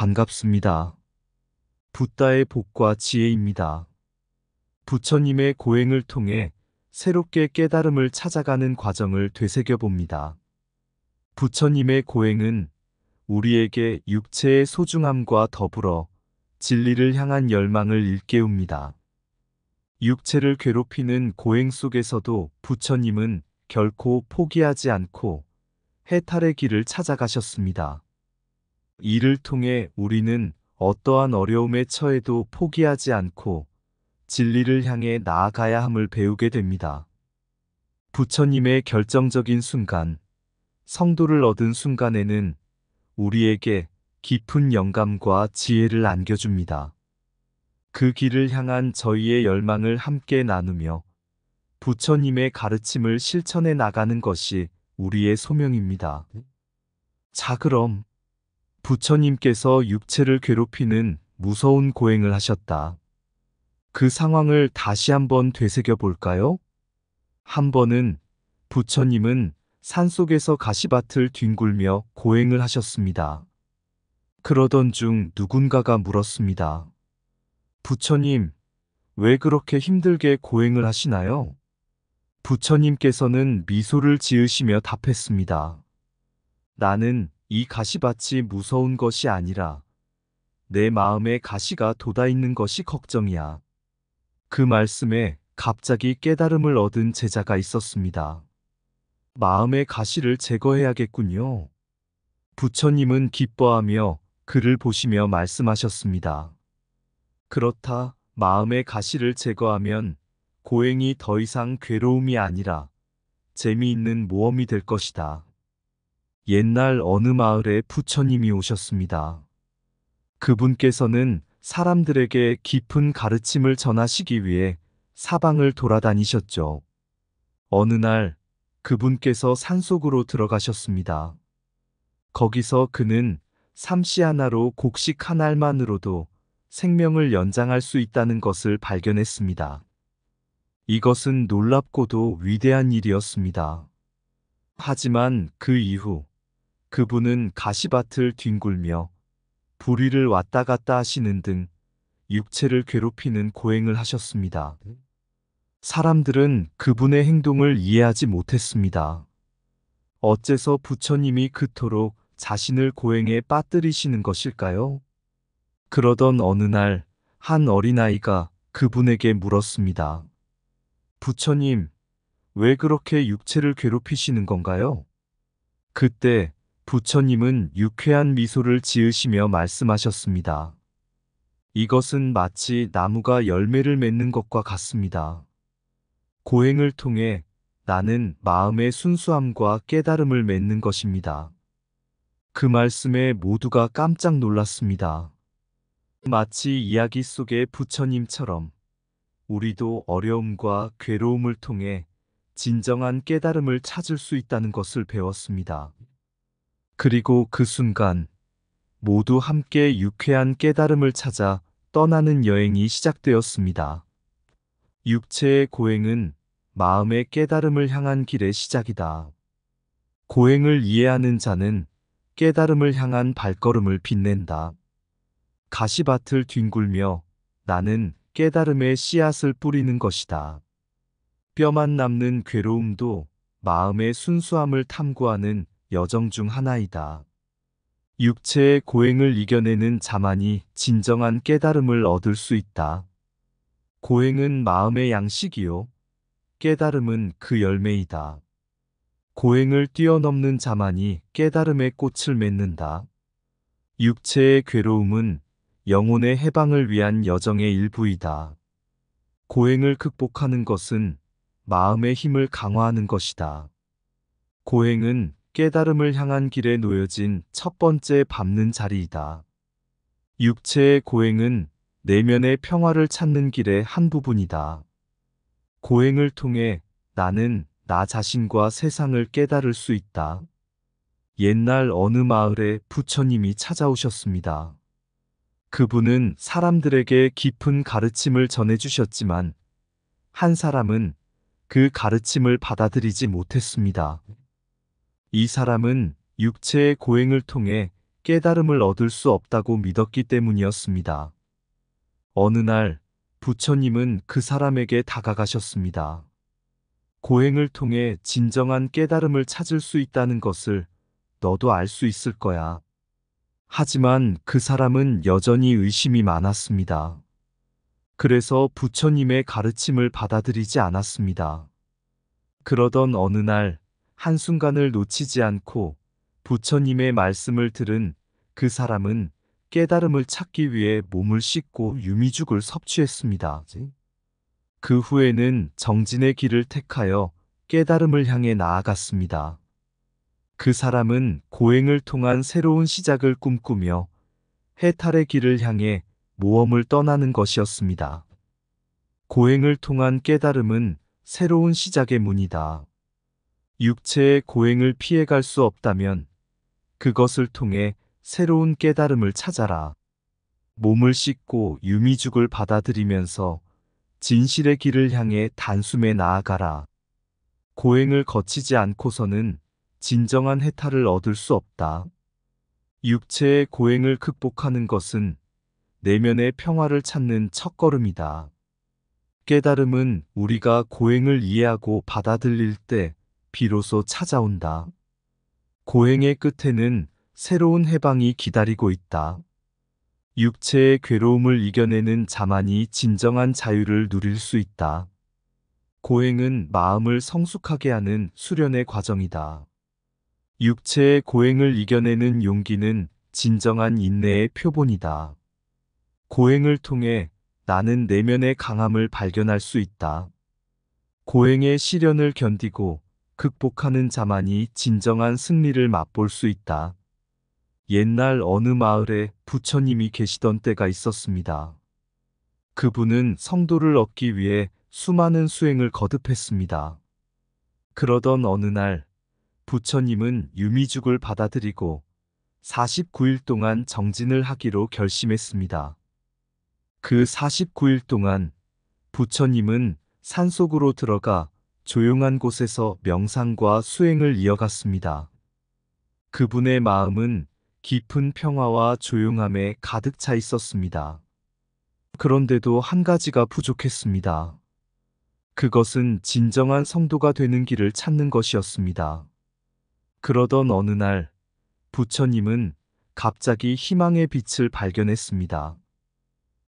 반갑습니다. 붓다의 복과 지혜입니다. 부처님의 고행을 통해 새롭게 깨달음을 찾아가는 과정을 되새겨 봅니다. 부처님의 고행은 우리에게 육체의 소중함과 더불어 진리를 향한 열망을 일깨웁니다. 육체를 괴롭히는 고행 속에서도 부처님은 결코 포기하지 않고 해탈의 길을 찾아가셨습니다. 이를 통해 우리는 어떠한 어려움에 처해도 포기하지 않고 진리를 향해 나아가야 함을 배우게 됩니다. 부처님의 결정적인 순간, 성도를 얻은 순간에는 우리에게 깊은 영감과 지혜를 안겨줍니다. 그 길을 향한 저희의 열망을 함께 나누며 부처님의 가르침을 실천해 나가는 것이 우리의 소명입니다. 자, 그럼 부처님께서 육체를 괴롭히는 무서운 고행을 하셨다. 그 상황을 다시 한번 되새겨 볼까요? 한 번은 부처님은 산속에서 가시밭을 뒹굴며 고행을 하셨습니다. 그러던 중 누군가가 물었습니다. 부처님, 왜 그렇게 힘들게 고행을 하시나요? 부처님께서는 미소를 지으시며 답했습니다. 나는 이 가시밭이 무서운 것이 아니라 내 마음에 가시가 돋아있는 것이 걱정이야. 그 말씀에 갑자기 깨달음을 얻은 제자가 있었습니다. 마음의 가시를 제거해야겠군요. 부처님은 기뻐하며 그를 보시며 말씀하셨습니다. 그렇다, 마음의 가시를 제거하면 고행이 더 이상 괴로움이 아니라 재미있는 모험이 될 것이다. 옛날 어느 마을에 부처님이 오셨습니다. 그분께서는 사람들에게 깊은 가르침을 전하시기 위해 사방을 돌아다니셨죠. 어느 날 그분께서 산속으로 들어가셨습니다. 거기서 그는 삼시 하나로 곡식 한 알만으로도 생명을 연장할 수 있다는 것을 발견했습니다. 이것은 놀랍고도 위대한 일이었습니다. 하지만 그 이후 그분은 가시밭을 뒹굴며 부리를 왔다 갔다 하시는 등 육체를 괴롭히는 고행을 하셨습니다. 사람들은 그분의 행동을 이해하지 못했습니다. 어째서 부처님이 그토록 자신을 고행에 빠뜨리시는 것일까요? 그러던 어느 날 한 어린아이가 그분에게 물었습니다. 부처님, 왜 그렇게 육체를 괴롭히시는 건가요? 그때 부처님은 유쾌한 미소를 지으시며 말씀하셨습니다. 이것은 마치 나무가 열매를 맺는 것과 같습니다. 고행을 통해 나는 마음의 순수함과 깨달음을 맺는 것입니다. 그 말씀에 모두가 깜짝 놀랐습니다. 마치 이야기 속의 부처님처럼 우리도 어려움과 괴로움을 통해 진정한 깨달음을 찾을 수 있다는 것을 배웠습니다. 그리고 그 순간 모두 함께 유쾌한 깨달음을 찾아 떠나는 여행이 시작되었습니다. 육체의 고행은 마음의 깨달음을 향한 길의 시작이다. 고행을 이해하는 자는 깨달음을 향한 발걸음을 빛낸다. 가시밭을 뒹굴며 나는 깨달음의 씨앗을 뿌리는 것이다. 뼈만 남는 괴로움도 마음의 순수함을 탐구하는 여정 중 하나이다. 육체의 고행을 이겨내는 자만이 진정한 깨달음을 얻을 수 있다. 고행은 마음의 양식이요. 깨달음은 그 열매이다. 고행을 뛰어넘는 자만이 깨달음의 꽃을 맺는다. 육체의 괴로움은 영혼의 해방을 위한 여정의 일부이다. 고행을 극복하는 것은 마음의 힘을 강화하는 것이다. 고행은 깨달음을 향한 길에 놓여진 첫 번째 밟는 자리이다. 육체의 고행은 내면의 평화를 찾는 길의 한 부분이다. 고행을 통해 나는 나 자신과 세상을 깨달을 수 있다. 옛날 어느 마을에 부처님이 찾아오셨습니다. 그분은 사람들에게 깊은 가르침을 전해주셨지만 한 사람은 그 가르침을 받아들이지 못했습니다. 이 사람은 육체의 고행을 통해 깨달음을 얻을 수 없다고 믿었기 때문이었습니다. 어느 날 부처님은 그 사람에게 다가가셨습니다. 고행을 통해 진정한 깨달음을 찾을 수 있다는 것을 너도 알 수 있을 거야. 하지만 그 사람은 여전히 의심이 많았습니다. 그래서 부처님의 가르침을 받아들이지 않았습니다. 그러던 어느 날 한순간을 놓치지 않고 부처님의 말씀을 들은 그 사람은 깨달음을 찾기 위해 몸을 씻고 유미죽을 섭취했습니다. 그 후에는 정진의 길을 택하여 깨달음을 향해 나아갔습니다. 그 사람은 고행을 통한 새로운 시작을 꿈꾸며 해탈의 길을 향해 모험을 떠나는 것이었습니다. 고행을 통한 깨달음은 새로운 시작의 문이다. 육체의 고행을 피해갈 수 없다면 그것을 통해 새로운 깨달음을 찾아라. 몸을 씻고 유미죽을 받아들이면서 진실의 길을 향해 단숨에 나아가라. 고행을 거치지 않고서는 진정한 해탈을 얻을 수 없다. 육체의 고행을 극복하는 것은 내면의 평화를 찾는 첫걸음이다. 깨달음은 우리가 고행을 이해하고 받아들일 때 비로소 찾아온다. 고행의 끝에는 새로운 해방이 기다리고 있다. 육체의 괴로움을 이겨내는 자만이 진정한 자유를 누릴 수 있다. 고행은 마음을 성숙하게 하는 수련의 과정이다. 육체의 고행을 이겨내는 용기는 진정한 인내의 표본이다. 고행을 통해 나는 내면의 강함을 발견할 수 있다. 고행의 시련을 견디고 극복하는 자만이 진정한 승리를 맛볼 수 있다. 옛날 어느 마을에 부처님이 계시던 때가 있었습니다. 그분은 성도를 얻기 위해 수많은 수행을 거듭했습니다. 그러던 어느 날 부처님은 유미죽을 받아들이고 49일 동안 정진을 하기로 결심했습니다. 그 49일 동안 부처님은 산속으로 들어가 조용한 곳에서 명상과 수행을 이어갔습니다. 그분의 마음은 깊은 평화와 조용함에 가득 차 있었습니다. 그런데도 한 가지가 부족했습니다. 그것은 진정한 성도가 되는 길을 찾는 것이었습니다. 그러던 어느 날 부처님은 갑자기 희망의 빛을 발견했습니다.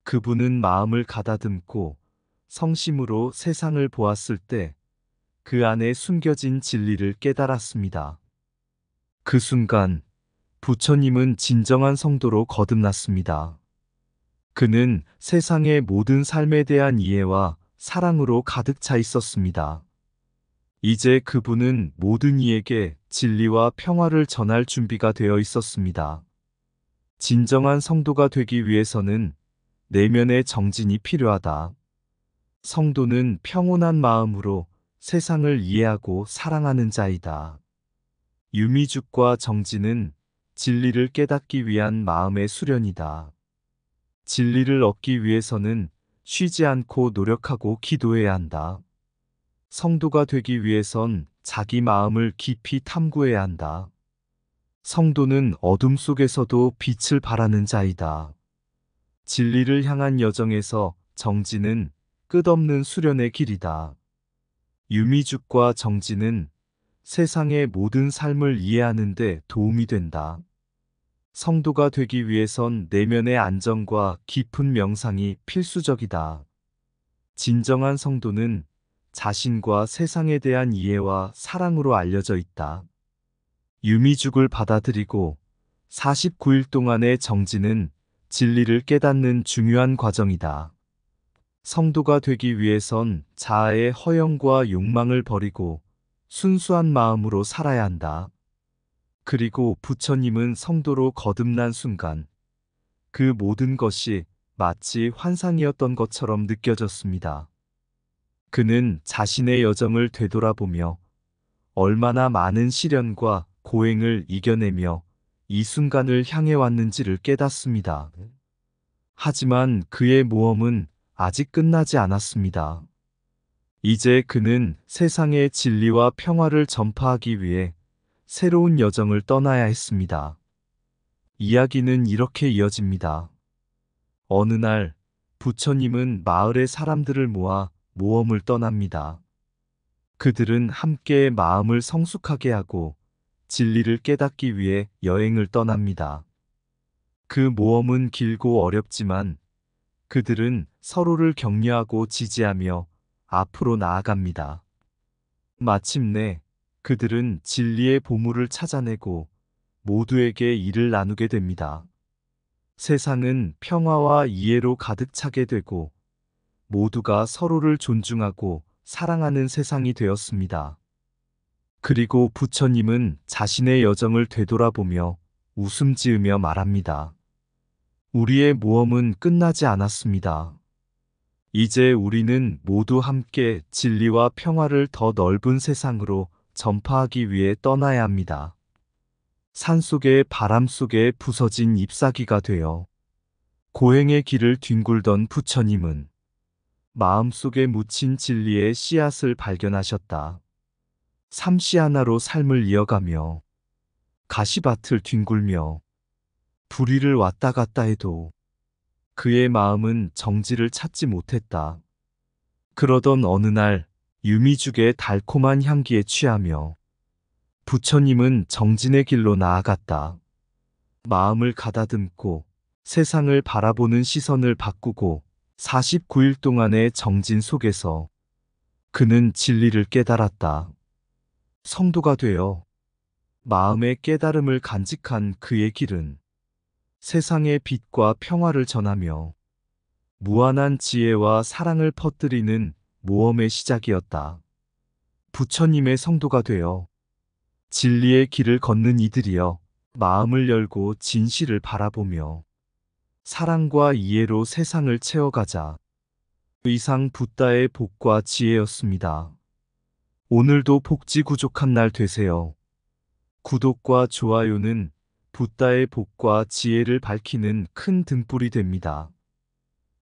그분은 마음을 가다듬고 성심으로 세상을 보았을 때 그 안에 숨겨진 진리를 깨달았습니다. 그 순간 부처님은 진정한 성도로 거듭났습니다. 그는 세상의 모든 삶에 대한 이해와 사랑으로 가득 차 있었습니다. 이제 그분은 모든 이에게 진리와 평화를 전할 준비가 되어 있었습니다. 진정한 성도가 되기 위해서는 내면의 정진이 필요하다. 성도는 평온한 마음으로 세상을 이해하고 사랑하는 자이다. 유미죽과 정진은 진리를 깨닫기 위한 마음의 수련이다. 진리를 얻기 위해서는 쉬지 않고 노력하고 기도해야 한다. 성도가 되기 위해선 자기 마음을 깊이 탐구해야 한다. 성도는 어둠 속에서도 빛을 발하는 자이다. 진리를 향한 여정에서 정진은 끝없는 수련의 길이다. 유미죽과 정진은 세상의 모든 삶을 이해하는 데 도움이 된다. 성도가 되기 위해선 내면의 안정과 깊은 명상이 필수적이다. 진정한 성도는 자신과 세상에 대한 이해와 사랑으로 알려져 있다. 유미죽을 받아들이고 49일 동안의 정진은 진리를 깨닫는 중요한 과정이다. 성도가 되기 위해선 자아의 허영과 욕망을 버리고 순수한 마음으로 살아야 한다. 그리고 부처님은 성도로 거듭난 순간 그 모든 것이 마치 환상이었던 것처럼 느껴졌습니다. 그는 자신의 여정을 되돌아보며 얼마나 많은 시련과 고행을 이겨내며 이 순간을 향해 왔는지를 깨닫습니다. 하지만 그의 모험은 아직 끝나지 않았습니다. 이제 그는 세상의 진리와 평화를 전파하기 위해 새로운 여정을 떠나야 했습니다. 이야기는 이렇게 이어집니다. 어느 날 부처님은 마을의 사람들을 모아 모험을 떠납니다. 그들은 함께 마음을 성숙하게 하고 진리를 깨닫기 위해 여행을 떠납니다. 그 모험은 길고 어렵지만 그들은 서로를 격려하고 지지하며 앞으로 나아갑니다. 마침내 그들은 진리의 보물을 찾아내고 모두에게 이를 나누게 됩니다. 세상은 평화와 이해로 가득 차게 되고 모두가 서로를 존중하고 사랑하는 세상이 되었습니다. 그리고 부처님은 자신의 여정을 되돌아보며 웃음 지으며 말합니다. 우리의 모험은 끝나지 않았습니다. 이제 우리는 모두 함께 진리와 평화를 더 넓은 세상으로 전파하기 위해 떠나야 합니다. 산속의 바람 속에 부서진 잎사귀가 되어 고행의 길을 뒹굴던 부처님은 마음속에 묻힌 진리의 씨앗을 발견하셨다. 삼시 하나로 삶을 이어가며 가시밭을 뒹굴며 불의를 왔다 갔다 해도 그의 마음은 정지를 찾지 못했다. 그러던 어느 날 유미죽의 달콤한 향기에 취하며 부처님은 정진의 길로 나아갔다. 마음을 가다듬고 세상을 바라보는 시선을 바꾸고 49일 동안의 정진 속에서 그는 진리를 깨달았다. 성도가 되어 마음의 깨달음을 간직한 그의 길은 세상의 빛과 평화를 전하며 무한한 지혜와 사랑을 퍼뜨리는 모험의 시작이었다. 부처님의 성도가 되어 진리의 길을 걷는 이들이여 마음을 열고 진실을 바라보며 사랑과 이해로 세상을 채워가자. 의상 붓다의 복과 지혜였습니다. 오늘도 복지구족한 날 되세요. 구독과 좋아요는 붓다의 복과 지혜를 밝히는 큰 등불이 됩니다.